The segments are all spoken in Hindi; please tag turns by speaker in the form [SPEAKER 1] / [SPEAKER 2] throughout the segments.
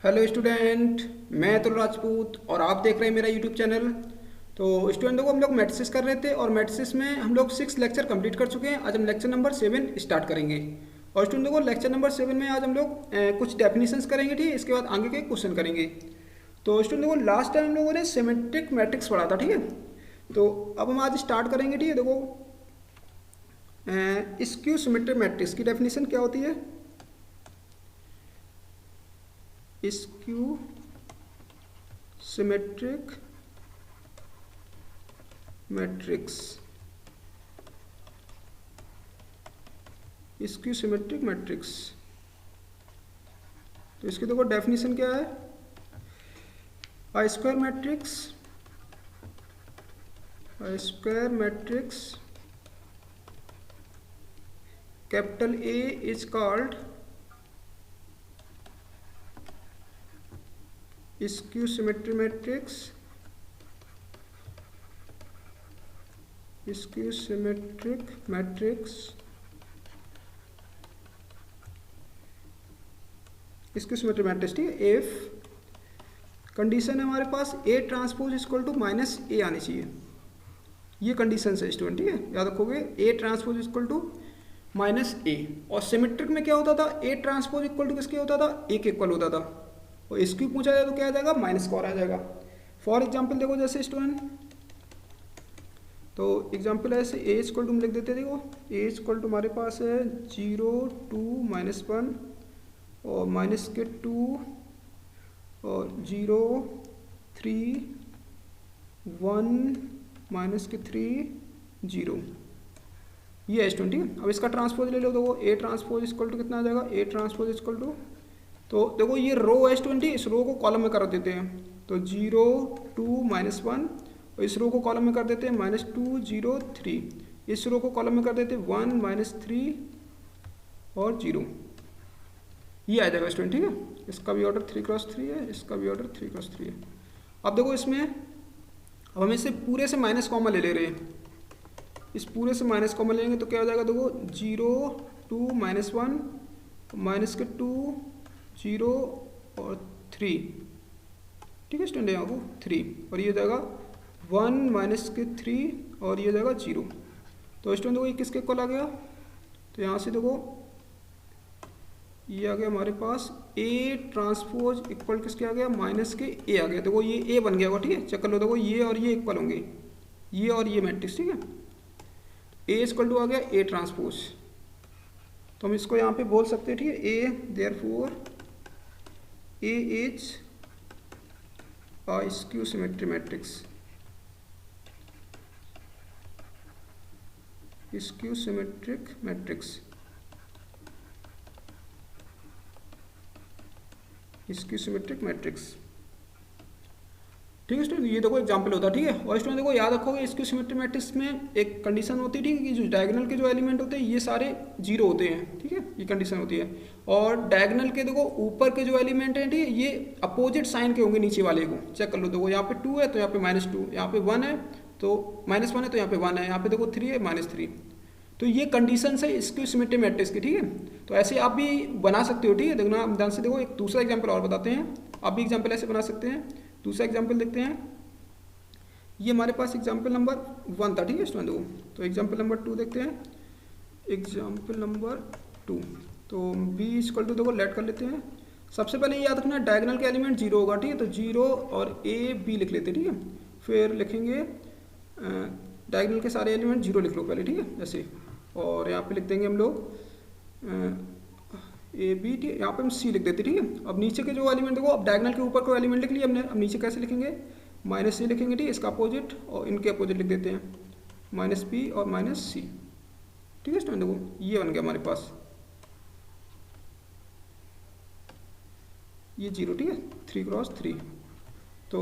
[SPEAKER 1] हेलो स्टूडेंट, मैं अतुल राजपूत और आप देख रहे हैं मेरा यूट्यूब चैनल। तो स्टूडेंट देखो, हम लोग मैथ्सिस कर रहे थे और मैथ्सिस में हम लोग 6 लेक्चर कंप्लीट कर चुके हैं। आज हम लेक्चर नंबर 7 स्टार्ट करेंगे। और स्टूडेंट देखो, लेक्चर नंबर 7 में आज हम लोग कुछ डेफिनेशंस करेंगे, ठीक है। इसके बाद आगे के क्वेश्चन करेंगे। तो स्टूडेंट देखो, लास्ट टाइम हम लोगों ने सिमेट्रिक मैट्रिक्स पढ़ा था, ठीक है। तो अब हम आज स्टार्ट करेंगे, ठीक है। देखो, स्क्यू सिमेट्रिक मैट्रिक्स की डेफिनेशन क्या होती है। Skew symmetric matrix, skew symmetric matrix. तो इसकी देखो डेफिनेशन क्या है। A square matrix capital A is called skew symmetric matrix, skew symmetric matrix, skew symmetric matrix, ठीक है। इफ कंडीशन है हमारे पास A transpose equal to minus A आनी चाहिए। ये कंडीशन है स्टूडेंट, ठीक है, याद रखोगे। A transpose equal to minus A. और सिमेट्रिक में क्या होता था, ए ट्रांसपोज इक्वल टू किसके होता था, ए के इक्वल होता था। और इसकी पूछा जाए तो क्या आ जाएगा, माइनस स्क्वायर आ जाएगा। फॉर एग्जाम्पल देखो, जैसे स्टूडेंट, तो एग्जाम्पल ऐसे ए इक्वल टू हम लिख देते। देखो ए इक्वल टू हमारे पास है 0 2 -1 और माइनस के 2 और 0 3 1 माइनस के 3 0। ये है स्टूडेंट, ठीक है। अब इसका ट्रांसपोज ले लो। देखो ए ट्रांसपोज इक्वल टू कितना आ जाएगा, ए ट्रांसपोज इक्वल टू, तो देखो ये रो है स्टूडेंट, इस रो को कॉलम में कर देते हैं। तो 0 2 -1 और इस रो को कॉलम में कर देते हैं -2 0 3। इस रो को कॉलम में कर देते हैं 1 -3 और 0। ये आ जाएगा स्टूडेंट, ठीक है। इसका भी ऑर्डर 3x3 है, इसका भी ऑर्डर 3x3 है। अब देखो इसमें, अब हम इसे पूरे से माइनस कॉमन ले रहे हैं। इस पूरे से माइनस कॉमन लेंगे तो क्या हो जाएगा, देखो 0 2 -1 माइनस के 2 0 और 3, ठीक है स्टूडेंट, यहाँ को 3 और ये हो जाएगा 1 माइनस के 3 और ये हो जाएगा 0। तो स्टूडेंट देखो ये किसके इक्वल आ गया। तो यहाँ से देखो ये आ गया हमारे पास ए ट्रांसपोज इक्वल किसके आ गया, माइनस के ए आ गया। देखो ये ए बन गया होगा, ठीक है। चेक कर लो, देखो ये और ये इक्वल होंगे, ये और ये मैट्रिक्स, ठीक है। ए इक्वल टू आ गया ए ट्रांसपोज। तो हम इसको यहाँ पे बोल सकते हैं, ठीक है, A therefore A is a skew symmetric matrix, skew symmetric matrix, skew symmetric matrix, ठीक है स्टूडेंट। ये देखो एग्जांपल होता है, ठीक है। और स्टूडेंट देखो याद रखोगे, स्क्यू सिमेट्रिक मैट्रिक्स में एक कंडीशन होती है, ठीक है, कि जो डायगोनल के जो एलिमेंट होते हैं ये सारे 0 होते हैं, ठीक है। ये कंडीशन होती है। और डायगोनल के देखो ऊपर के जो एलिमेंट हैं, ठीक है, ये अपोजिट साइन के होंगे नीचे वाले को। चेक कर लो, देखो यहाँ पे 2 है तो यहाँ पे -2, यहाँ पे 1 है तो -1 है तो यहाँ पे 1 है, यहाँ पे देखो 3 है -3। तो ये कंडीशन है स्क्यू सिमेट्रिक मैट्रिक्स की, ठीक है। तो ऐसे आप भी बना सकते हो, ठीक है। देखना ध्यान से देखो, एक दूसरा एग्जाम्पल और बताते हैं। आप भी एग्जाम्पल ऐसे बना सकते हैं। दूसरा एग्जाम्पल देखते हैं। ये हमारे पास एग्जाम्पल नंबर 1 था, ठीक है स्टूडेंट। देखो तो एग्जाम्पल नंबर 2 देखते हैं। एग्जाम्पल नंबर 2, तो बी इक्वल टू देखो लेट कर लेते हैं। सबसे पहले ये याद रखना, डायगोनल के एलिमेंट 0 होगा, ठीक है। तो 0 और ए बी लिख लेते हैं, ठीक है। फिर लिखेंगे डायगोनल के सारे एलिमेंट 0 लिख लो पहले, ठीक है, ऐसे। और यहाँ पे लिख देंगे हम लोग ए बी, ठीक है। यहाँ पे हम सी लिख देते हैं, ठीक है। अब नीचे के जो एलिमेंट देखो, अब डायगोनल के ऊपर को एलिमेंट लिख लिया हमने, अब नीचे कैसे लिखेंगे, -c लिखेंगे, ठीक है, इसका अपोजिट, और इनके अपोजिट लिख देते हैं -p और -c, ठीक है स्टूडेंट। देखो ये बन गया हमारे पास, ये 0, ठीक है, 3x3। तो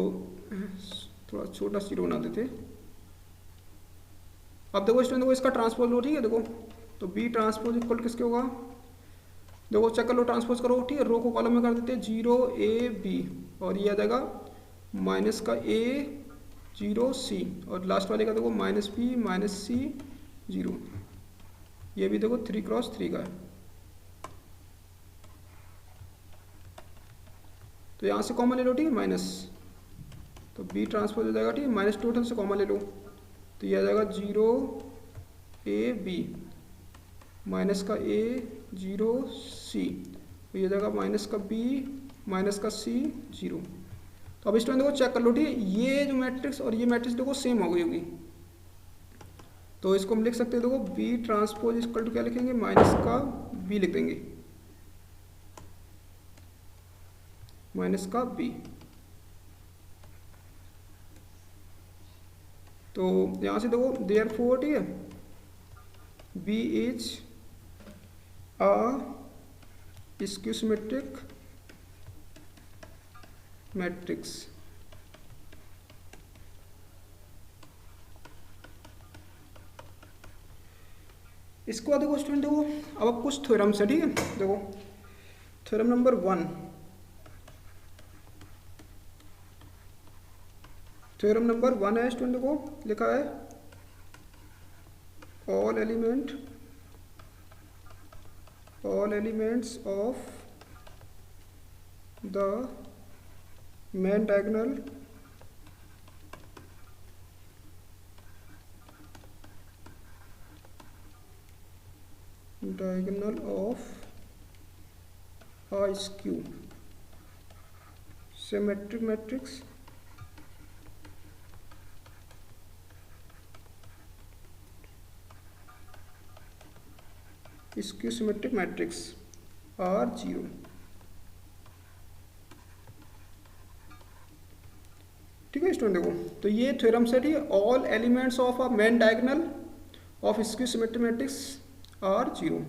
[SPEAKER 1] थोड़ा छोटा 0 बना देते। अब देखो स्टूडेंट, देखो इसका ट्रांसपोज लो, ठीक है। देखो तो बी ट्रांसपोज इक्वल किसके होगा, देखो चेक कर लो, ट्रांसपोज करो, ठीक है। रो को कॉलम में कर देते हैं 0 a b और ये आ जाएगा माइनस का a 0 c और लास्ट वाले का देखो -p -c 0। ये भी देखो 3x3 का है। तो यहाँ से कॉमन ले लो, ठीक है, माइनस, तो बी ट्रांसपोज हो जाएगा, ठीक है, माइनस टोटल से कॉमन ले लो, तो ये आ जाएगा 0 A B माइनस का A 0 C, तो ये आ जाएगा माइनस का B माइनस का C 0। तो अब स्टूडेंट देखो चेक कर लो, ठीक है, ये जो मैट्रिक्स और ये मैट्रिक्स देखो सेम हो गई होगी, तो इसको हम लिख सकते हैं, देखो बी ट्रांसपोज इक्वल टू क्या लिखेंगे, माइनस का बी लिख देंगे, माइनस का बी। तो यहाँ से देखो देयरफॉर, ठीक है, B is a skew symmetric matrix. इसको बाद देखो स्टूडेंट, देखो अब कुछ थ्योरम्स है, ठीक है, देखो थ्योरम नंबर 1, थ्योरम नंबर 1 है स्टूडेंट, देखो लिखा है all elements of the main diagonal of a skew symmetric matrix skew symmetric matrix are 0। ठीक है स्टूडेंट, देखो तो ये थ्योरम सेट है, all elements of a main diagonal of skew symmetric matrix are 0।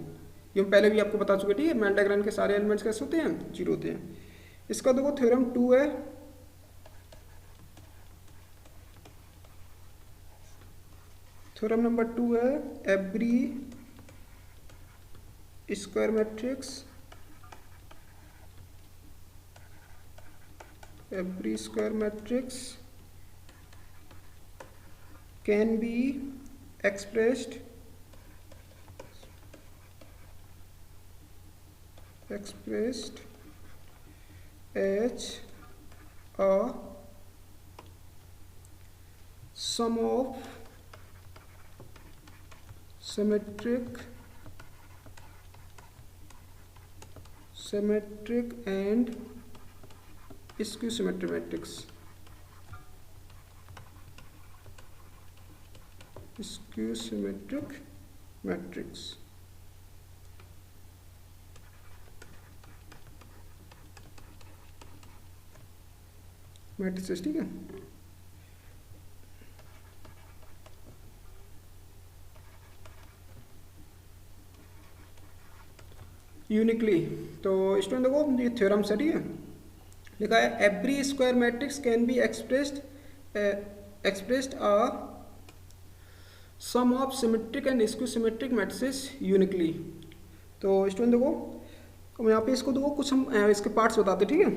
[SPEAKER 1] ये हम पहले भी आपको बता चुके, ठीक है, मेन डायग्राम के सारे एलिमेंट्स कैसे होते हैं, 0 होते हैं। इसका देखो थ्योरम 2 है, थ्योरम नंबर 2 है every square matrix can B expressed as a sum of symmetric and skew symmetric matrix, skew symmetric matrix। Matrix, ठीक है, यूनिकली। तो स्टूडेंट देखो ये थ्योरम है, ठीक है, लिखा है every square matrix can be expressed a sum of symmetric and skew symmetric matrices uniquely. तो स्टूडेंट देखो हम यहाँ पे इसको देखो कुछ हम इसके पार्ट्स बताते, ठीक है।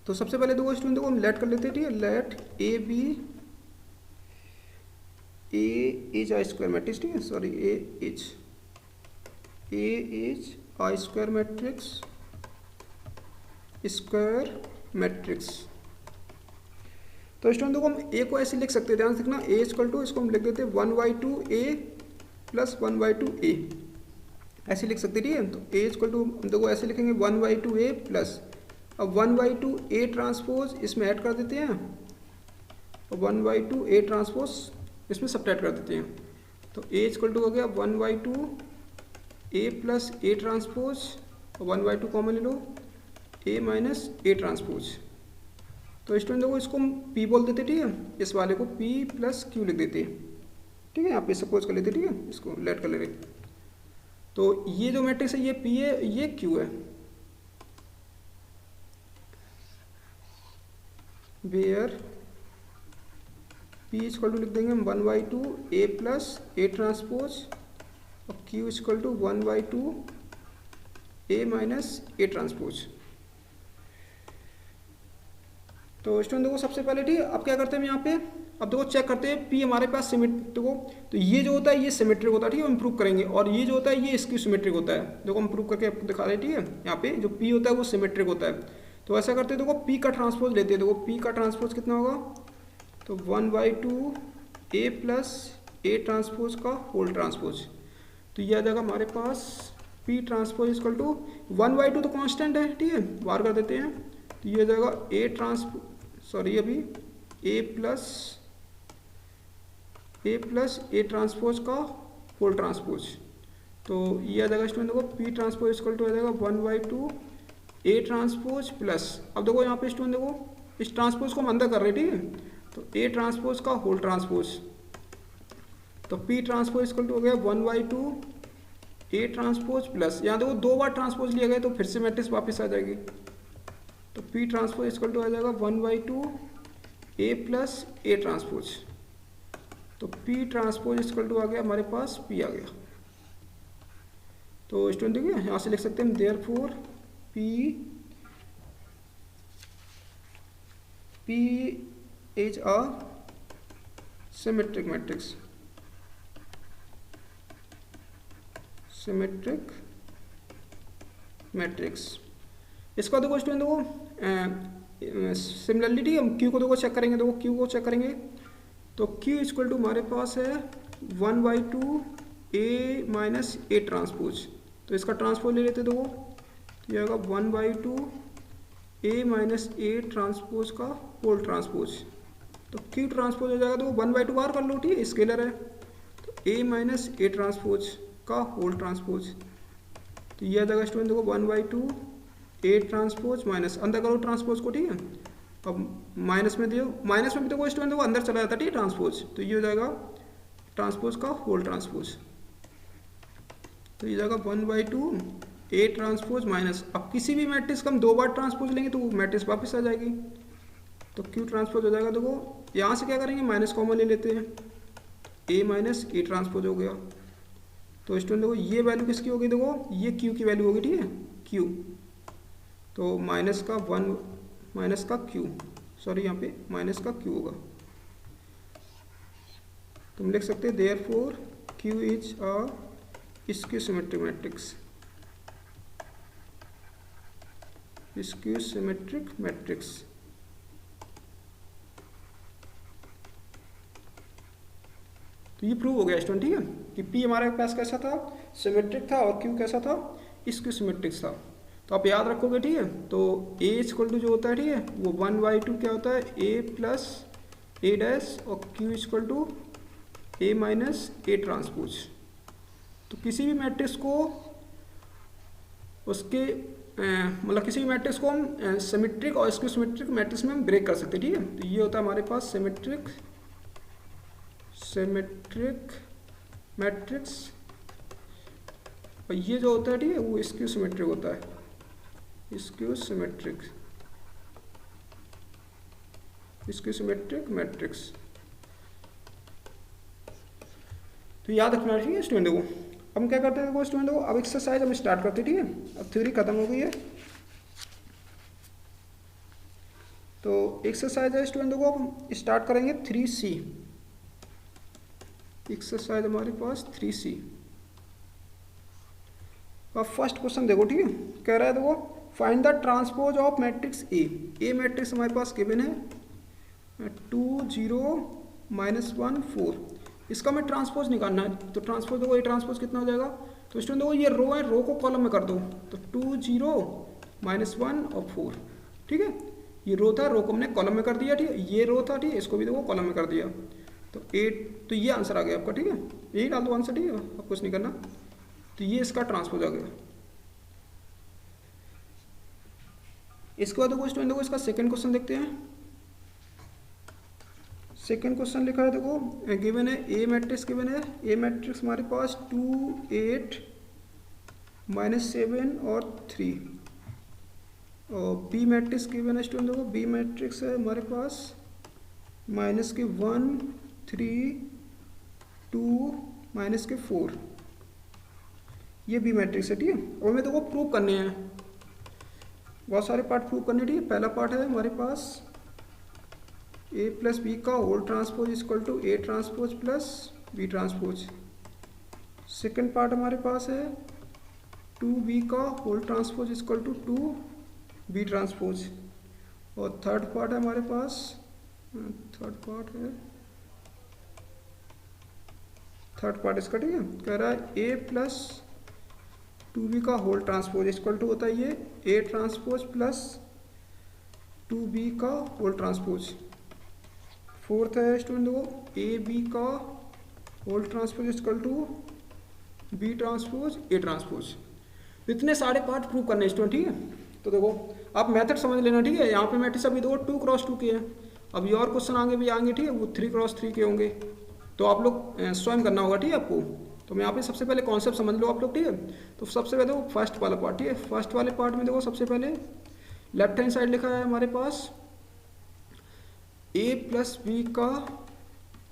[SPEAKER 1] तो सबसे पहले देखो स्टूडेंट देखो हम लेट कर लेते हैं, ठीक है, let A B is a square matrix, ठीक है, sorry A is a square matrix. तो स्टूडेंट देखो हम ए को ऐसे लिख सकते हैं, ध्यान से देखना, ए इक्वल टू इसको हम लिख देते हैं 1/2 ए प्लस 1/2 ए, ऐसे लिख सकते हैं, ठीक है। तो ए इक्वल टू देखो ऐसे लिखेंगे 1/2 ए प्लस, अब 1/2 ए ट्रांसपोज इसमें ऐड कर देते हैं और 1/2 ए ट्रांसपोज इसमें सब्ट्रैक्ट कर देते हैं। तो ए इक्वल टू हो गया 1/2 ए प्लस ए ट्रांसपोज और 1/2 कॉमन ले लो ए माइनस ए ट्रांसपोज। तो स्टूडेंट देखो इसको हम पी बोल देते, ठीक है, इस वाले को पी प्लस क्यू लिख देते, ठीक है, यहाँ पे सपोज कर लेते, ठीक है, इसको लेट कर ले। तो ये जो मैट्रिक्स है ये पी है, ये क्यू है, वेयर पी इक्वल टू लिख देंगे हम 1/2 ए प्लस ए ट्रांसपोज और Q equal to 1/2 A minus A transpose. तो स्टूडेंट देखो सबसे पहले, ठीक है, अब क्या करते हैं हम यहाँ पे, अब देखो चेक करते हैं पी हमारे पास देखो, तो ये जो होता है ये सिमेट्रिक होता है, ठीक है, हम प्रूव करेंगे, और ये जो होता है ये स्क्यू सिमेट्रिक होता है, देखो हम प्रूव करके आपको दिखा रहे हैं, ठीक है। यहाँ पे जो पी होता है वो सिमेट्रिक होता है, तो ऐसा करते हैं, देखो पी का ट्रांसपोज लेते हैं। देखो पी का ट्रांसपोज कितना होगा, तो 1/2 ए प्लस ए ट्रांसपोज का होल ट्रांसपोज। तो ये आ जाएगा हमारे पास पी ट्रांसपोज इक्वल टू 1/2 तो कांस्टेंट है, ठीक है, बाहर कर देते हैं। तो ये आ जाएगा अभी ए प्लस ए ट्रांसपोज का होल ट्रांसपोज। तो ये आ जाएगा स्टूडेंट, देखो पी ट्रांसपोज इक्वल टू आ जाएगा 1/2 ए ट्रांसपोज प्लस, अब देखो यहाँ पे स्टूडेंट देखो इस ट्रांसपोज को हम अंदर कर रहे हैं, ठीक है, तो ए ट्रांसपोज का होल ट्रांसपोज। तो पी ट्रांसपोज इक्वल टू हो गया 1/2 ए ट्रांसपोज प्लस, यहाँ देखो 2 बार ट्रांसपोज लिया गया तो फिर से मैट्रिक्स वापस आ जाएगी। तो पी ट्रांसपोज इक्वल टू आ जाएगा 1/2 ए प्लस ए ट्रांसपोज। तो पी ट्रांसपोज इक्वल टू आ गया हमारे पास पी आ गया। तो स्टूडेंट देखिए यहाँ से लिख सकते हैं therefore P is a symmetric matrix. Symmetric matrix. इसका देखो स्टूडेंट देखो सिमिलरिटी हम क्यू को देखो चेक करेंगे, देखो क्यू को चेक करेंगे। तो क्यू इक्वल टू हमारे पास है 1/2 ए माइनस ए ट्रांसपोज। तो इसका ट्रांसपोज ले लेते देखो, तो ये आएगा 1/2 ए माइनस ए ट्रांसपोज का होल ट्रांसपोज। तो क्यू ट्रांसपोज हो जाएगा, तो 1/2 बाहर कर लो, ठीक है, स्केलर है। तो ए माइनस ए ट्रांसपोज का होल ट्रांसपोज। तो ये आ जाएगा स्टूडेंट देखो 1/2 ए ट्रांसपोज माइनस, अंदर करो ट्रांसपोज को, ठीक है, अब माइनस में दियो, माइनस में भी देखो स्टूडेंट देखो अंदर चला जाता है, ठीक है, ट्रांसपोज। तो ये हो जाएगा ट्रांसपोज का होल ट्रांसपोज। तो ये जाएगा 1/2 ए ट्रांसपोज माइनस, अब किसी भी मैट्रिक्स का हम 2 बार ट्रांसपोज लेंगे तो वो मैट्रिक्स वापस आ जाएगी। तो क्यू ट्रांसपोज हो जाएगा, देखो यहाँ से क्या करेंगे माइनस कॉमन ले लेते हैं, ए माइनस ए ट्रांसपोज हो गया। तो स्टूडेंट देखो ये वैल्यू किसकी होगी, देखो ये क्यू की वैल्यू होगी, ठीक है, क्यू। तो माइनस का क्यू, सॉरी यहाँ पे माइनस का क्यू होगा। तुम लिख सकते हैं therefore Q is a skew symmetric matrix. Skew symmetric matrix. तो ये प्रूव हो गया स्टूडेंट, ठीक है, कि पी हमारे पास कैसा था, सिमेट्रिक था, और क्यू कैसा था, स्क्यू सिमेट्रिक था। तो आप याद रखोगे, ठीक है। तो ए इक्वल टू जो होता है, ठीक है, वो 1/2 क्या होता है, ए प्लस ए डैश, और Q equal to A minus A transpose. तो किसी भी मैट्रिक्स को उसके मतलब किसी भी मैट्रिक्स को हम सिमेट्रिक और स्क्यू सिमेट्रिक मैट्रिक्स में हम ब्रेक कर सकते हैं, ठीक है। तो ये होता है हमारे पास सिमेट्रिक मैट्रिक्स, और ये जो होता है, ठीक है, वो स्क्यू सिमेट्रिक होता है, स्क्यू सिमेट्रिक मैट्रिक्स। तो याद रखना, ठीक है स्टूडेंट। देखो हम क्या करते हैं स्टूडेंट, देखो अब एक्सरसाइज हम स्टार्ट करते हैं, ठीक है, अब थ्योरी खत्म हो गई है। तो एक्सरसाइज है स्टूडेंट, देखो अब हम स्टार्ट करेंगे 3C। एक्सरसाइज हमारे पास 3C। अब फर्स्ट क्वेश्चन देखो, ठीक है, कह रहा है देखो find the transpose of matrix A. A matrix हमारे पास गिवन है 2 0 -1 4। इसका मैं ट्रांसपोज निकालना है। तो ट्रांसपोज देखो, ये ट्रांसपोज कितना हो जाएगा, तो स्टूडेंट देखो ये रो है, रो को कॉलम में कर दो। तो 2 0 -1 और 4, ठीक है, ये रो था, रो को हमने कॉलम में कर दिया, ठीक है, ये रो था, ठीक है, इसको भी देखो कॉलम में कर दिया। तो 8, तो ये आंसर आ गया आपका, ठीक है, यही डाल दो आंसर, ठीक है, अब कुछ नहीं करना। तो ये इसका ट्रांसपोज आ गया। इसके बाद देखो स्टूडेंट, देखो इसका सेकंड क्वेश्चन देखते हैं। सेकंड क्वेश्चन लिखा है, देखो गिवन है ए मैट्रिक्स, गिवन है ए मैट्रिक्स हमारे पास 2 8 -7 और 3, और बी मैट्रिक्स गिवन है स्टूडेंट, देखो बी मैट्रिक्स है हमारे पास -1 3 2 -4। ये बी मैट्रिक्स है, ठीक है। और हमें देखो प्रूव करने हैं, बहुत सारे पार्ट प्रूव करने, ठीक है। पहला पार्ट है हमारे पास ए प्लस बी का whole transpose equal to A transpose plus B transpose. Second part हमारे पास है 2b का whole transpose equal to 2 B transpose. और थर्ड पार्ट है हमारे पास, थर्ड पार्ट इसका, ठीक है, कह रहा है ए प्लस 2b का होल ट्रांसपोज इक्वल टू होता है ये ए ट्रांसपोज प्लस 2b का होल ट्रांसपोज। फोर्थ है स्टूडेंट देखो ए बी का whole transpose equal to B transpose A transpose. इतने सारे पार्ट प्रूव करने स्टूडेंट, ठीक है। तो देखो आप मेथड समझ लेना, ठीक है। यहाँ पे मैट्रिक्स अभी देखो 2x2 के हैं, अभी और क्वेश्चन आगे भी आएंगे, ठीक है, वो 3x3 के होंगे, तो आप लोग स्वयं करना होगा, ठीक है आपको। तो मैं यहाँ पे सबसे पहले कॉन्सेप्ट समझ लो आप लोग, ठीक है। तो सबसे पहले देखो फर्स्ट वाला पार्ट, ठीक है। फर्स्ट वाले पार्ट में देखो सबसे पहले लेफ्ट हैंड साइड लिखा है हमारे पास ए प्लस बी का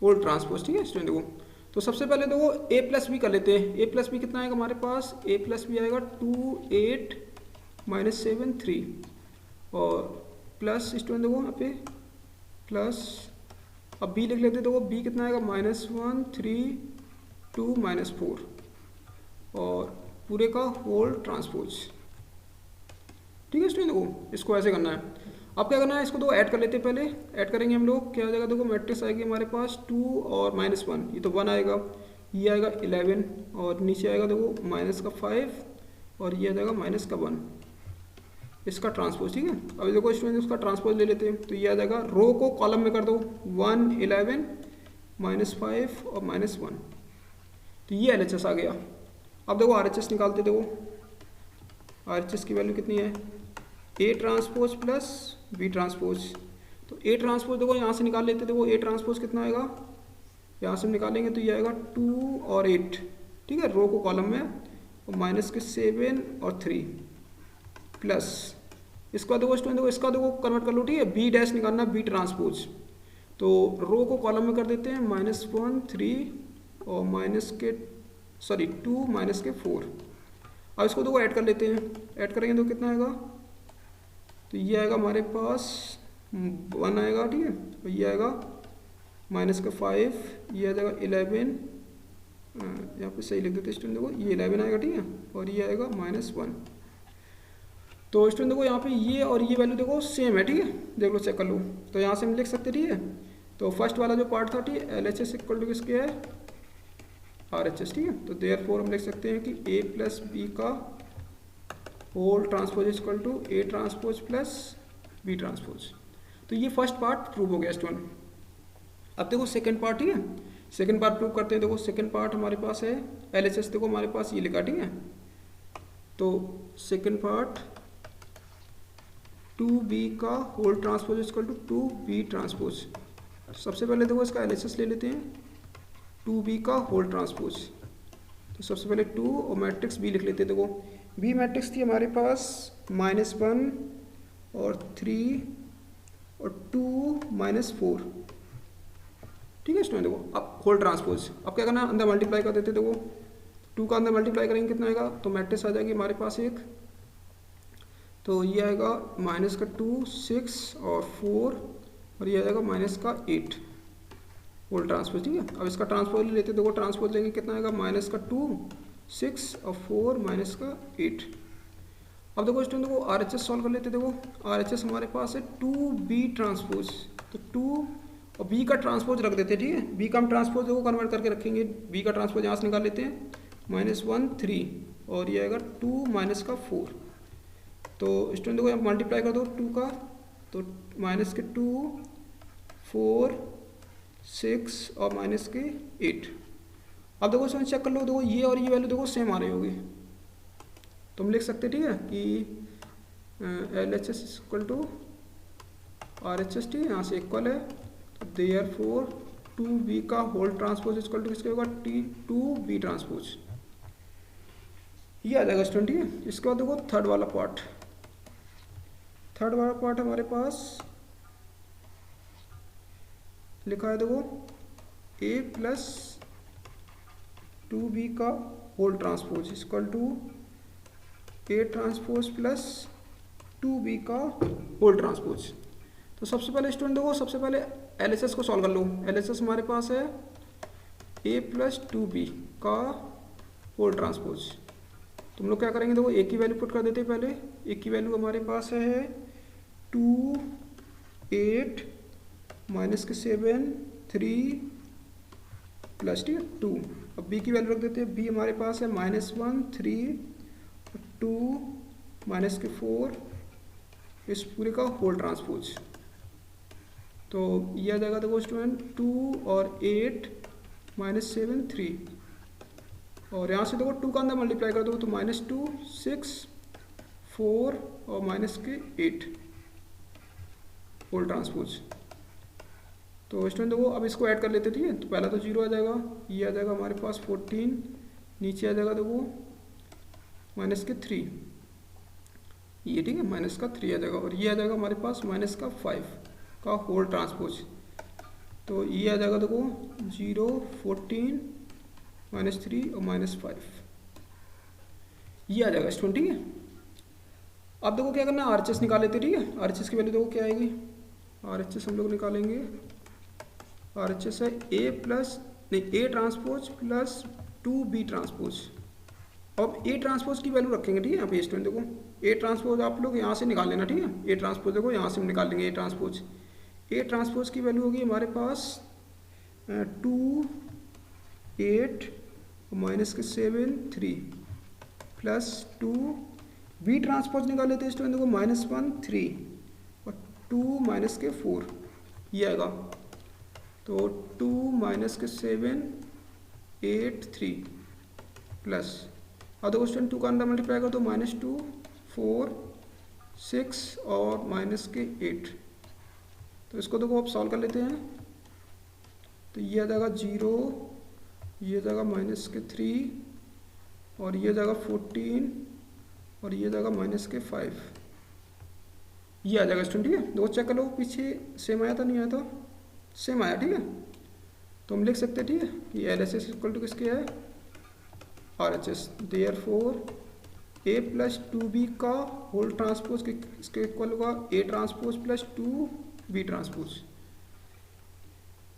[SPEAKER 1] होल ट्रांसपोज, ठीक है स्टूडेंट। देखो तो सबसे पहले देखो ए प्लस बी कर लेते हैं। ए प्लस बी कितना आएगा हमारे पास, ए प्लस बी आएगा 2 8 -7 3 और प्लस स्टूडेंट देखो यहाँ पे प्लस, अब बी लिख लेते हैं। देखो बी कितना आएगा -1 3 2 -4 और पूरे का होल ट्रांसपोज, ठीक है स्टूडेंट। देखो इसको ऐसे करना है। अब क्या करना है, इसको दो ऐड कर लेते हैं। पहले ऐड करेंगे हम लोग, क्या आ जाएगा देखो मैट्रिक्स आएगी हमारे पास 2 और -1, ये तो 1 आएगा, ये आएगा 11 और नीचे आएगा देखो -5 और ये आ जाएगा -1, इसका ट्रांसपोज, ठीक है। अभी देखो स्टूडेंट उसका ट्रांसपोज ले लेते हैं। तो ये आ जाएगा, रो को कॉलम में कर दो 1 11 -5 और -1, तो ये LHS आ गया। अब देखो RHS निकालते, देखो RHS की वैल्यू कितनी है, A transpose plus B transpose. तो ए ट्रांसपोज देखो यहाँ से निकाल लेते, देखो ए ट्रांसपोज कितना आएगा, यहाँ से निकालेंगे तो ये आएगा 2 और 8, ठीक है, रो को कॉलम में, और -7 और 3 प्लस इसका देखो स्टूडेंट, देखो इसका देखो कन्वर्ट कर लो, ठीक है, बी डैश निकालना बी ट्रांसपोज। तो रो को कॉलम में कर देते हैं -1 3 और -2 -4। अब इसको देखो ऐड कर लेते हैं, ऐड करेंगे तो कितना आएगा, तो ये आएगा हमारे पास 1 आएगा, ठीक है, और ये आएगा -5, ये आ जाएगा 11, यहाँ पे सही लिख देते स्टूडेंट, देखो ये 11 आएगा, ठीक है, और ये आएगा -1। तो स्टूडेंट देखो यहाँ पे ये और ये वैल्यू देखो सेम है, ठीक है, देख लो चेक कर लो। तो यहाँ से हम लिख सकते, ठीक है। तो फर्स्ट वाला जो पार्ट था, ठीक है, LHS इक्वल टू किसके है, RHS, ठीक है। तो देयरफॉर हम लिख सकते हैं कि ए प्लस बी का whole transpose equal to A transpose plus B transpose. तो ये फर्स्ट पार्ट प्रूव हो गया स्टूडेंट। अब देखो सेकंड पार्ट, ठीक है, सेकंड पार्ट प्रूव करते हैं। देखो सेकंड पार्ट हमारे पास है LHS, देखो हमारे पास ये लिखा, ठीक है। तो सेकंड पार्ट 2b का whole transpose equal to 2b transpose. सबसे पहले देखो इसका LHS ले लेते हैं, 2b का होल ट्रांसपोज। तो सबसे पहले 2 और मैट्रिक्स b लिख लेते हैं। देखो b मैट्रिक्स थी हमारे पास -1 और 3 और 2 -4, ठीक है स्टूडेंट। देखो अब होल ट्रांसपोज, अब क्या करना है, अंदर मल्टीप्लाई कर देते। देखो 2 का अंदर मल्टीप्लाई करेंगे कितना आएगा, तो मैट्रिक्स आ जाएगी हमारे पास एक, तो ये आएगा -2 6 और 4 और ये आ जाएगा -8 होल ट्रांसपोज, ठीक है। अब इसका ट्रांसपोज ले लेते, देखो ट्रांसपोज लेंगे कितना आएगा, -2 6 और 4 -8। अब देखो स्टूडेंट देखो RHS सॉल्व कर लेते। देखो RHS हमारे पास है 2b ट्रांसपोज, तो 2 और b का ट्रांसपोज रख देते, ठीक है। b का हम ट्रांसपोज देखो कन्वर्ट करके रखेंगे, b का ट्रांसपोज यहाँ से निकाल लेते हैं, -1 3 और ये आएगा 2 -4। तो स्टूडेंट देखो यहाँ मल्टीप्लाई कर दो 2 का, तो -2 4 6 और -8। अब देखो इसमें चेक कर लो, देखो ये और ये वैल्यू देखो सेम आ रही होगी, तो हम लिख सकते, ठीक है, कि LHS इक्वल टू RHS, ठीक है, यहाँ से इक्वल है। तो देयरफॉर 2b का होल ट्रांसपोज इक्वल टू किसके होगा, 2b ट्रांसपोज, ये आ जाएगा स्टूडेंट, ठीक है। इसके बाद देखो थर्ड वाला पार्ट, थर्ड वाला पार्ट हमारे पास लिखा है, देखो a प्लस 2b का whole transpose equal to a transpose plus 2b का होल ट्रांसपोज। तो सबसे पहले स्टूडेंट देखो, सबसे पहले LHS को सॉल्व कर लो। LHS हमारे पास है a प्लस 2b का होल ट्रांसपोज, तुम लोग क्या करेंगे, देखो ए की वैल्यू पुट कर देते हैं पहले। ए की वैल्यू हमारे पास है 2 8 माइनस के 7 3 प्लस, ठीक है 2। अब बी की वैल्यू रख देते हैं। बी हमारे पास है -1 3 2 माइनस के 4, इस पूरे का होल ट्रांसपोज। तो ये आ जाएगा देखो स्टूडेंट 2 और 8 -7 3, और यहाँ से देखो 2 का अंदर मल्टीप्लाई कर दो तो -2 6 4 और माइनस के 8 होल ट्रांसपोज। तो स्टूडेंट देखो अब इसको ऐड कर लेते, ठीक है। तो पहला तो 0 आ जाएगा, ये आ जाएगा हमारे पास 14, नीचे आ जाएगा देखो माइनस के 3, ये ठीक है माइनस का 3 आ जाएगा, और ये आ जाएगा हमारे पास माइनस का 5 का होल ट्रांसपोज। तो ये आ जाएगा देखो 0 14 -3 और -5, ये आ जाएगा स्टूडेंट, ठीक है। अब देखो क्या करना है, RHS निकाल लेते, ठीक है। RHS की वैल्यू देखो क्या आएगी। RHS हम लोग निकालेंगे, RHS है A transpose plus 2B transpose. अब A ट्रांसपोज की वैल्यू रखेंगे, ठीक है। यहाँ पे स्टूडेंट देखो A ट्रांसपोज आप लोग यहाँ से निकाल लेना, ठीक है। A ट्रांसपोज देखो यहाँ से हम निकाल लेंगे। A ट्रांसपोज की वैल्यू होगी हमारे पास 2 8 माइनस के 7 3 प्लस 2। B ट्रांसपोज निकाल लेते हैं स्टूडेंट देखो -1 3 और 2 माइनस के 4, ये आएगा। तो 2 माइनस के 7 8 3 प्लस, अब देखो स्टूडेंट 2 का अंदर मल्टीप्लाई कर दो -2 4 6 और माइनस के 8। तो इसको देखो आप सॉल्व कर लेते हैं। तो ये आ जाएगा 0, ये आ जाएगा माइनस के 3 और ये आ जाएगा 14 और ये आ जाएगा माइनस के 5, ये आ जाएगा स्टूडेंट, ठीक है। देखो चेक कर लो पीछे सेम आया था नहीं आया था, सेम आया, ठीक है। तो हम लिख सकते हैं, ठीक है, कि LHS इक्वल टू किसके है RHS। Therefore A plus 2B का होल ट्रांसपोज इसके इक्वल होगा A transpose plus 2B transpose.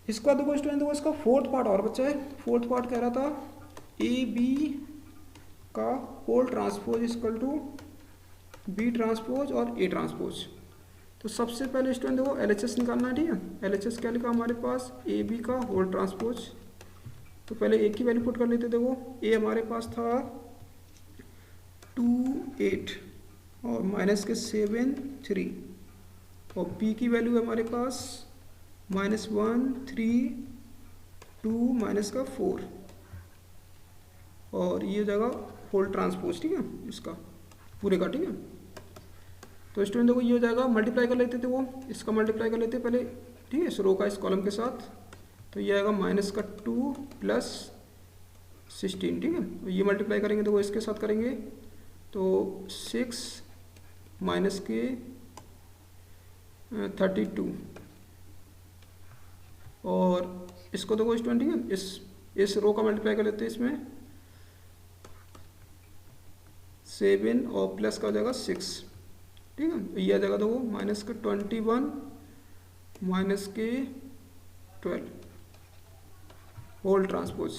[SPEAKER 1] इसका देखो स्टूडेंट देखो इसका फोर्थ पार्ट और बच्चा है। फोर्थ पार्ट कह रहा था AB का whole transpose equal to B transpose और A ट्रांसपोज। तो सबसे पहले स्टूडेंट देखो LHS निकालना है, ठीक है। LHS क्या लिखा हमारे पास, AB का होल ट्रांसपोज। तो पहले A की वैल्यू पुट कर लेते। देखो A हमारे पास था 2 8 और माइनस के 7 3, और B की वैल्यू है हमारे पास -1 3 2 माइनस का 4, और ये जगह होल ट्रांसपोज, ठीक है, इसका पूरे का, ठीक है। तो स्टूडेंट देखो ये हो जाएगा, मल्टीप्लाई कर लेते थे, वो इसका मल्टीप्लाई कर लेते पहले, ठीक है, इस रो का इस कॉलम के साथ। तो ये आएगा -2 प्लस 16, ठीक है। तो ये मल्टीप्लाई करेंगे तो वो इसके साथ करेंगे तो 6 माइनस के 32, और इसको देखो स्टूडेंट, ठीक है, इस रो का मल्टीप्लाई कर लेते हैं इसमें 7 और प्लस का हो जाएगा 6, ठीक है। तो ये आ जाएगा देखो -21 माइनस के 12 होल ट्रांसपोज।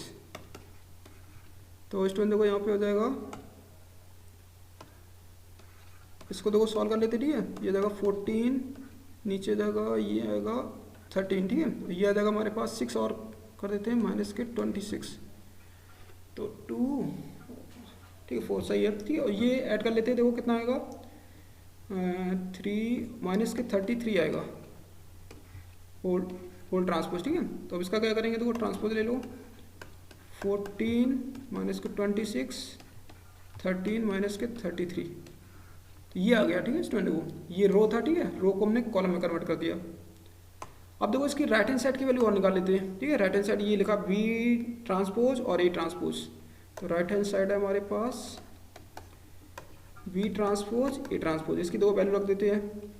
[SPEAKER 1] तो स्टूडेंट देखो यहाँ पे हो जाएगा, इसको देखो सॉल्व कर लेते, ठीक है। ये जाएगा 14, नीचे जाएगा ये आएगा 13, ठीक है। ये आ जाएगा हमारे पास 6 और कर देते हैं माइनस के 26, तो 2, ठीक है 4 सही है, ठीक है। और ये ऐड कर लेते हैं, देखो कितना आएगा 3 माइनस के 33 आएगा होल ट्रांसपोज, ठीक है। तो अब इसका क्या करेंगे, देखो ट्रांसपोज ले लो 14 माइनस के 26 13 माइनस के 33, तो ये आ गया, ठीक है स्टूडेंट। देखो ये रो था, ठीक है, रो को हमने कॉलम में कन्वर्ट कर दिया। अब देखो इसकी राइट हैंड साइड की वैल्यू और निकाल लेते हैं, ठीक है। राइट हैंड साइड ये लिखा B ट्रांसपोज और A ट्रांसपोज। तो राइट हैंड साइड है हमारे पास B ट्रांसपोज A ट्रांसपोज, इसकी दो वैल्यू रख देते हैं।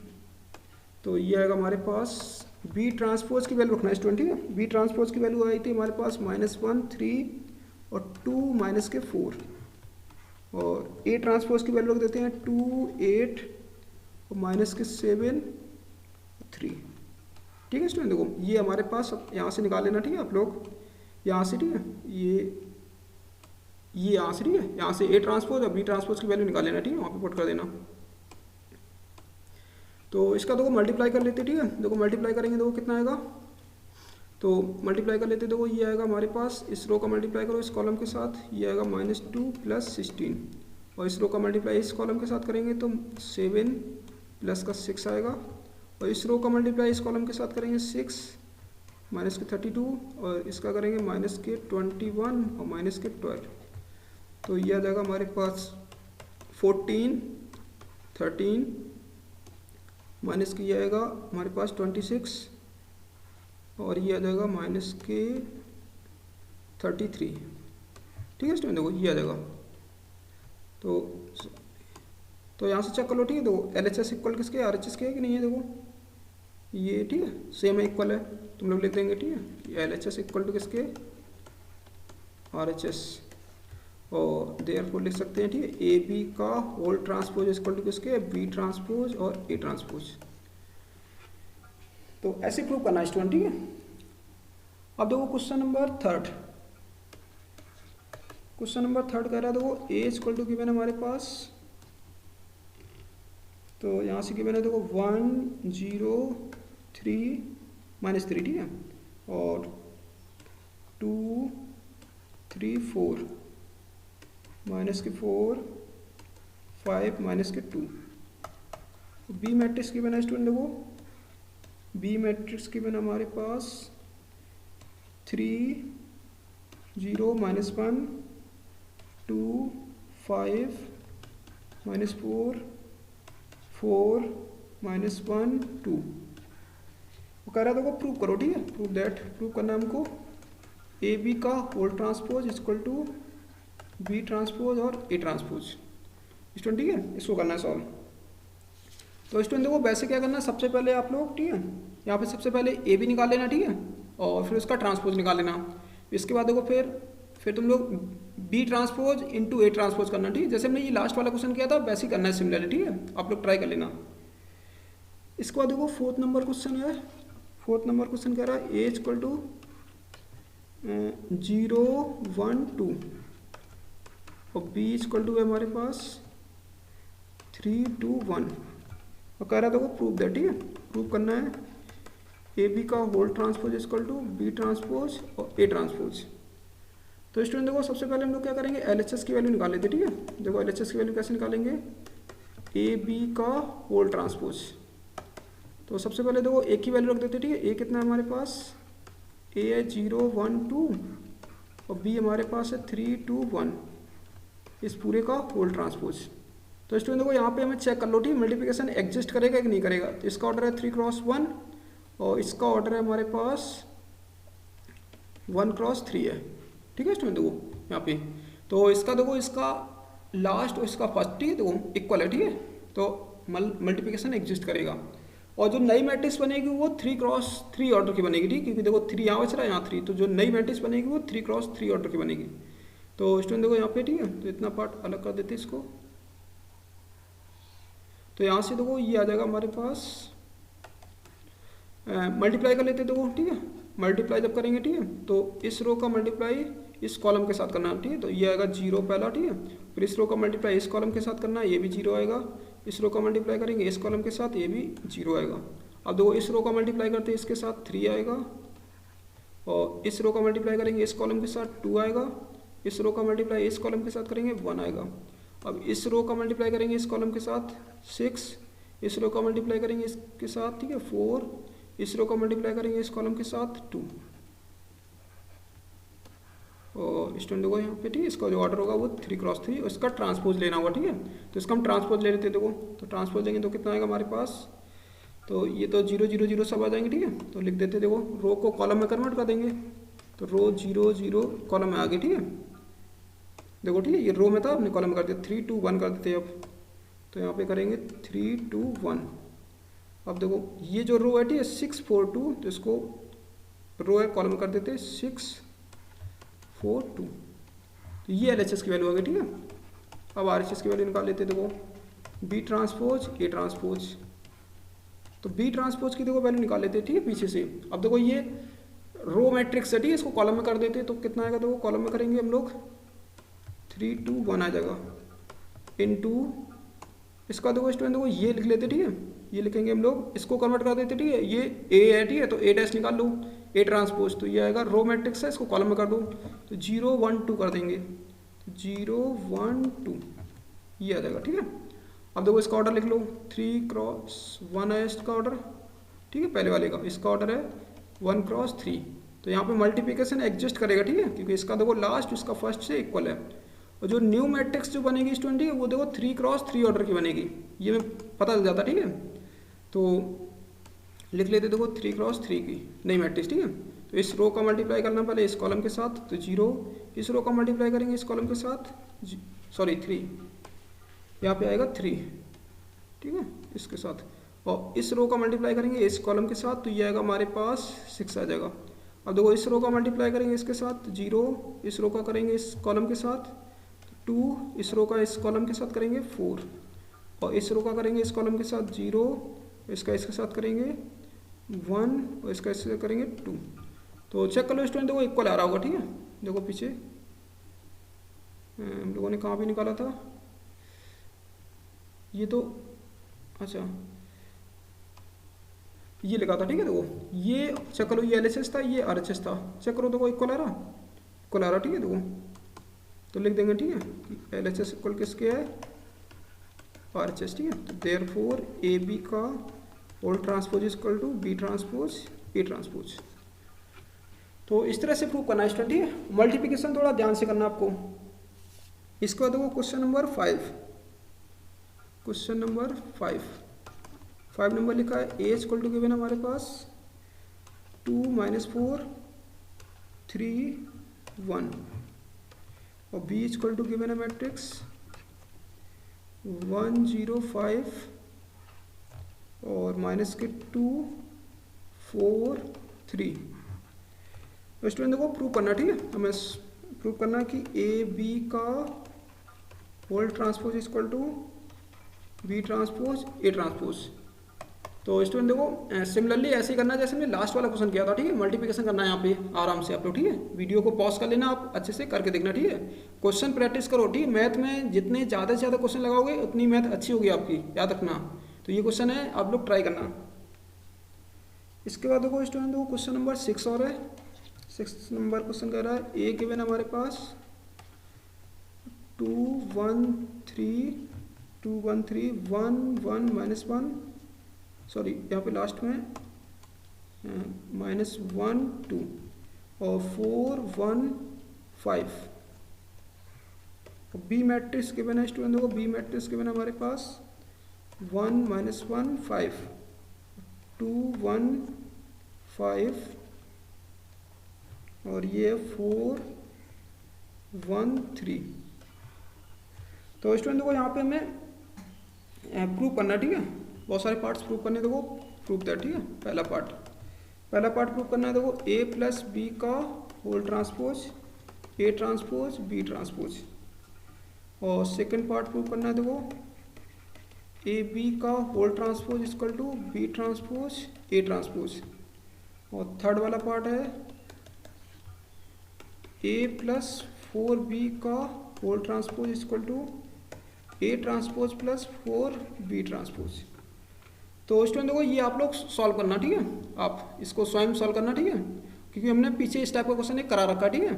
[SPEAKER 1] तो ये आएगा हमारे पास B ट्रांसपोज की वैल्यू रखना है स्टूडेंट, ठीक है। B ट्रांसपोज की वैल्यू आई थी हमारे पास -1 3 और 2 माइनस के 4, और A ट्रांसपोज की वैल्यू रख देते हैं 2 8 और माइनस के 7 3, ठीक है स्टूडेंट। देखो ये हमारे पास यहाँ से निकाल लेना, ठीक है आप लोग यहाँ से, ठीक है। ये यहाँ से, ठीक है, यहाँ से ए ट्रांसपोज और बी ट्रांसपोज की वैल्यू निकाल लेना, ठीक है, वहाँ पे पुट कर देना। तो इसका देखो मल्टीप्लाई कर लेते, ठीक है, देखो मल्टीप्लाई करेंगे देखो कितना आएगा, तो मल्टीप्लाई कर लेते देखो, ये आएगा हमारे पास, इस रो का मल्टीप्लाई करो इस कॉलम के साथ, ये आएगा -2 + 16, और इस रो का मल्टीप्लाई इस कॉलम के साथ करेंगे तो 7 + का 6 आएगा, और इस रो का मल्टीप्लाई इस कॉलम के साथ करेंगे 6 - 32, और इसका करेंगे -21 और -12, तो ये आ जाएगा हमारे पास 14 13 माइनस की आएगा हमारे पास 26, और ये आ जाएगा -33, ठीक है स्टूडेंट, देखो ये आ जाएगा। तो यहाँ से चेक कर लो, ठीक है, देखो LHS इक्वल किसके, RHS के है कि नहीं है, देखो ये, ठीक है, सेम है, इक्वल है, तुम लोग लिख देंगे, ठीक है, LHS इक्वल टू किसके, RHS, और देयरफॉर लिख सकते हैं, ठीक है, AB का होल ट्रांसपोज इक्वल टू किसके, B ट्रांसपोज और A ट्रांसपोज। तो ऐसे प्रूव करना है स्टूडेंट, ठीक है। अब देखो क्वेश्चन नंबर 3, क्वेश्चन नंबर 3 कह रहा है देखो A इक्वल टू गिवन है हमारे पास, तो यहाँ से गिवन है देखो 1 0 3 -3, ठीक है, और 2 3 4 -4 5 -2। बी मैट्रिक्स गिवन है स्टूडेंट, देखो बी मैट्रिक्स गिवन हमारे पास 3 0 -1 2 5 -4 4 -1 2। वो कह रहा है देखो प्रूव करो, ठीक है, प्रूव दैट, प्रूव करना है हमको ए बी का whole transpose equal to B transpose और ए ट्रांसपोज स्टूडेंट, ठीक है, इसको करना है सॉल्व। तो स्टूडेंट देखो वैसे क्या करना है, सबसे पहले आप लोग, ठीक है, यहाँ पे सबसे पहले ए बी निकाल लेना, ठीक है, और फिर उसका ट्रांसपोज निकाल लेना। इसके बाद देखो फिर तुम लोग B transpose into A transpose करना, ठीक है, जैसे हमने ये लास्ट वाला क्वेश्चन किया था वैसे ही करना है सिमिलरली, ठीक है, आप लोग ट्राई कर लेना। इसके बाद देखो 4th नंबर क्वेश्चन है, 4th नंबर क्वेश्चन कह रहा है ए इक्वल टू 0 1 2 और बी इक्वल टू है हमारे पास 3 2 1, और कह रहा था वो प्रूव दैट, ठीक है, प्रूव करना है ए बी का whole transpose equal to B transpose और ए ट्रांसपोज। तो स्टूडेंट देखो सबसे पहले हम लोग क्या करेंगे, LHS की वैल्यू निकाल लेते, ठीक है, देखो LHS की वैल्यू कैसे निकालेंगे, ए बी का होल ट्रांसपोज। तो सबसे पहले देखो ए की वैल्यू रख देते, ठीक है, ए कितना है हमारे पास, ए है 0 1 2 और बी हमारे पास है 3 2 1, इस पूरे का होल ट्रांसपोज। तो स्टूडेंट देखो यहाँ पे हमें चेक कर लो, ठीक, मल्टीप्लिकेशन एग्जिस्ट करेगा कि नहीं करेगा। तो इसका ऑर्डर है 3 × 1 और इसका ऑर्डर है हमारे पास 1 × 3 है, ठीक है स्टूडेंट, देखो यहाँ पे। तो इसका देखो इसका लास्ट और इसका फर्स्ट, ठीक है, देखो इक्वल है, ठीक है, तो मल्टीप्लिकेशन एग्जिस्ट करेगा। और जो नई मैट्रिक्स बनेगी वो 3 × 3 ऑर्डर की बनेगी, ठीक, क्योंकि देखो 3 यहाँ बच रहा है, यहाँ 3, तो जो नई मैट्रिक्स बनेगी वो 3 × 3 ऑर्डर की बनेगी। तो स्टूडेंट देखो यहाँ पे, ठीक है, तो इतना पार्ट अलग कर देते इसको। तो यहाँ से देखो ये आ जाएगा हमारे पास, मल्टीप्लाई कर लेते देखो, ठीक है, मल्टीप्लाई जब करेंगे, ठीक है, तो इस रो का मल्टीप्लाई इस कॉलम के साथ करना है, ठीक है, तो ये आएगा 0 पहला, ठीक है, फिर इस रो का मल्टीप्लाई इस कॉलम के साथ करना है, ये भी 0 आएगा, इस रो का मल्टीप्लाई करेंगे इस कॉलम के साथ, ये भी 0 आएगा। अब देखो इस रो का मल्टीप्लाई करते हैं इसके साथ 3 आएगा, और इस रो का मल्टीप्लाई करेंगे इस कॉलम के साथ 2 आएगा, इस रो का मल्टीप्लाई इस कॉलम के साथ करेंगे 1 आएगा। अब इस रो का मल्टीप्लाई करेंगे इस कॉलम के साथ 6, इस रो का मल्टीप्लाई करेंगे इसके साथ, ठीक है, 4, इस रो का मल्टीप्लाई करेंगे इस कॉलम के साथ 2। और स्टूडेंट देखो यहाँ पे, ठीक है, इसका जो ऑर्डर होगा वो 3 × 3 और इसका ट्रांसपोज लेना होगा, ठीक है, तो इसका हम ट्रांसपोज ले लेते हैं। देखो तो ट्रांसपोज लेंगे तो कितना आएगा हमारे पास, तो ये तो 0 0 0 सब आ जाएंगे, ठीक है, तो लिख देते, देखो रो को कॉलम में कन्वर्ट कर देंगे, तो रो 0 0 कॉलम में आ गई, ठीक है, देखो, ठीक है, ये रो में था अपने कॉलम में कर दिया, 3 2 1 कर देते हैं अब, तो यहाँ पे करेंगे 3 2 1। अब देखो ये जो रो है, ठीक है, 6 4 2, तो इसको रो है कॉलम में कर देते 6 4 2, तो ये LHS की वैल्यू आ गई, ठीक है। अब RHS की वैल्यू निकाल लेते, देखो बी ट्रांसपोज ए ट्रांसपोज, तो बी ट्रांसपोज की देखो वैल्यू निकाल लेते हैं, ठीक है, पीछे से। अब देखो ये रो मैट्रिक्स है, ठीक है, इसको कॉलम में कर देते, तो कितना आएगा, देखो कॉलम में करेंगे हम लोग 3 2 1 आ जाएगा इनटू इसका देखो स्टूडेंट देखो ये लिख लेते, ठीक है, ये लिखेंगे हम लोग, इसको कन्वर्ट कर देते, ठीक है, ये ए है, ठीक है, तो ए डैश निकाल लो, ए ट्रांसपोज, तो ये आएगा रो मैट्रिक्स है, इसको कॉलम में कर दो, तो 0 1 2 कर देंगे, 0 1 2 ये आ जाएगा, ठीक है। अब देखो इसका ऑर्डर लिख लो, 3 क्रॉस 1 है इसका ऑर्डर, ठीक है, पहले वाले का इसका ऑर्डर है 1 क्रॉस 3, तो यहाँ पे मल्टीप्लिकेशन एडजस्ट करेगा, ठीक है, क्योंकि इसका देखो लास्ट इसका फर्स्ट से इक्वल है, और जो न्यू मैट्रिक्स जो बनेगी स्टूडेंट, ठीक है, वो देखो 3 क्रॉस 3 ऑर्डर की बनेगी, ये में पता चल जाता, ठीक है, तो लिख लेते देखो 3 क्रॉस 3 की नई मैट्रिक्स, ठीक है, तो इस रो का मल्टीप्लाई करना पहले इस कॉलम के साथ, तो 0, इस रो का मल्टीप्लाई करेंगे इस कॉलम के साथ, सॉरी 3, यहाँ पे आएगा 3, ठीक है, इसके साथ, और इस रो का मल्टीप्लाई करेंगे इस कॉलम के साथ, तो ये आएगा हमारे पास 6 आ जाएगा। अब देखो इस रो का मल्टीप्लाई करेंगे इसके साथ 0, इस रो का करेंगे इस कॉलम के साथ 2, इस रो का इस कॉलम के साथ करेंगे 4, और इस रो का करेंगे इस कॉलम के साथ 0, इसका इसके साथ करेंगे 1, और इसका इसके करेंगे 2, तो चेक कर लो स्टूडेंट, देखो इक्वल आ रहा होगा, ठीक है, देखो पीछे हम लोगों ने कहाँ पे निकाला था ये, तो अच्छा ये लिखा था, ठीक है, देखो ये चेक करो, ये LHS था, ये RHS था, चेक करो देखो इक्वल आ रहा, इक्वल आ रहा, ठीक है, देखो तो लिख देंगे, ठीक है, LHS इक्वल किसके है RHS, ठीक है, तो देयरफॉर AB का whole transpose equal to B transpose A transpose, तो इस तरह से प्रूव करना है स्टूडेंट, ठीक है, मल्टीप्लिकेशन थोड़ा ध्यान से करना आपको। इसके बाद देखो question number 5, question number 5 number लिखा है, ए इक्वल टू गिवन हमारे पास 2 - 4 3 1, और बी इक्वल टू गिवन है मैट्रिक्स 1 0 5 और -2 4 3, तो स्टूडेंट देखो प्रूव करना, ठीक है, हमें प्रूव करना कि ए बी का whole transpose equal to B transpose A transpose, तो स्टूडेंट देखो सिमिलरली ऐसे ही करना जैसे मैंने लास्ट वाला क्वेश्चन किया था, ठीक है, मल्टीप्लिकेशन करना है यहाँ पे आराम से आप लोग, ठीक है, वीडियो को पॉज कर लेना, आप अच्छे से करके देखना, ठीक है, क्वेश्चन प्रैक्टिस करो, ठीक है, मैथ में जितने ज़्यादा से ज़्यादा क्वेश्चन लगाओगे उतनी मैथ अच्छी होगी आपकी, याद रखना, तो ये क्वेश्चन है आप लोग ट्राई करना। इसके बाद देखो स्टूडेंट देखो क्वेश्चन नंबर 6 और है, 6 नंबर क्वेश्चन कह रहा है, ए गिवन हमारे पास 2 1 3 2 1 3 1 1 -1, सॉरी यहाँ पे लास्ट में -1 2 और 4 1 5, बी मैट्रिक्स गिवन है स्टूडेंट, देखो बी मैट्रिक्स गिवन है हमारे पास 1 -1 5 2 1 5 और ये 4 1 3, तो स्टूडेंट देखो यहाँ पे हमें प्रूव करना, ठीक है, बहुत सारे पार्ट्स प्रूव करने, देखो प्रूव दैट, ठीक है, पहला पार्ट प्रूव करना है, देखो ए प्लस बी का whole transpose A transpose B transpose, और सेकंड पार्ट प्रूव करना है, देखो ए बी का whole transpose equal to B transpose A transpose, और थर्ड वाला पार्ट है ए प्लस 4b का whole transpose equal to A transpose plus 4b transpose. तो स्टूडेंट देखो ये आप लोग सॉल्व करना, ठीक है, आप इसको स्वयं सॉल्व करना, ठीक है, क्योंकि हमने पीछे इस टाइप का क्वेश्चन एक करा रखा, ठीक है,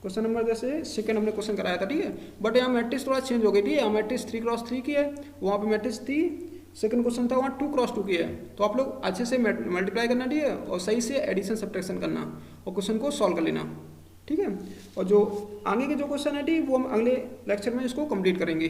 [SPEAKER 1] क्वेश्चन नंबर जैसे सेकंड हमने क्वेश्चन कराया था, ठीक है, बट यहाँ मैट्रिक्स थोड़ा चेंज हो गई, ठीक है, यहाँ मैट्रिक्स 3 क्रॉस 3 की है, वहाँ पे मैट्रिक्स थी, सेकंड क्वेश्चन था वहाँ 2 क्रॉस 2 की है, तो आप लोग अच्छे से मल्टीप्लाई करना, ठीक है, और सही से एडिशन सब्ट्रैक्शन करना और क्वेश्चन को सॉल्व कर लेना, ठीक है, और जो आगे के जो क्वेश्चन है, ठीक, वो हम अगले लेक्चर में इसको कंप्लीट करेंगे।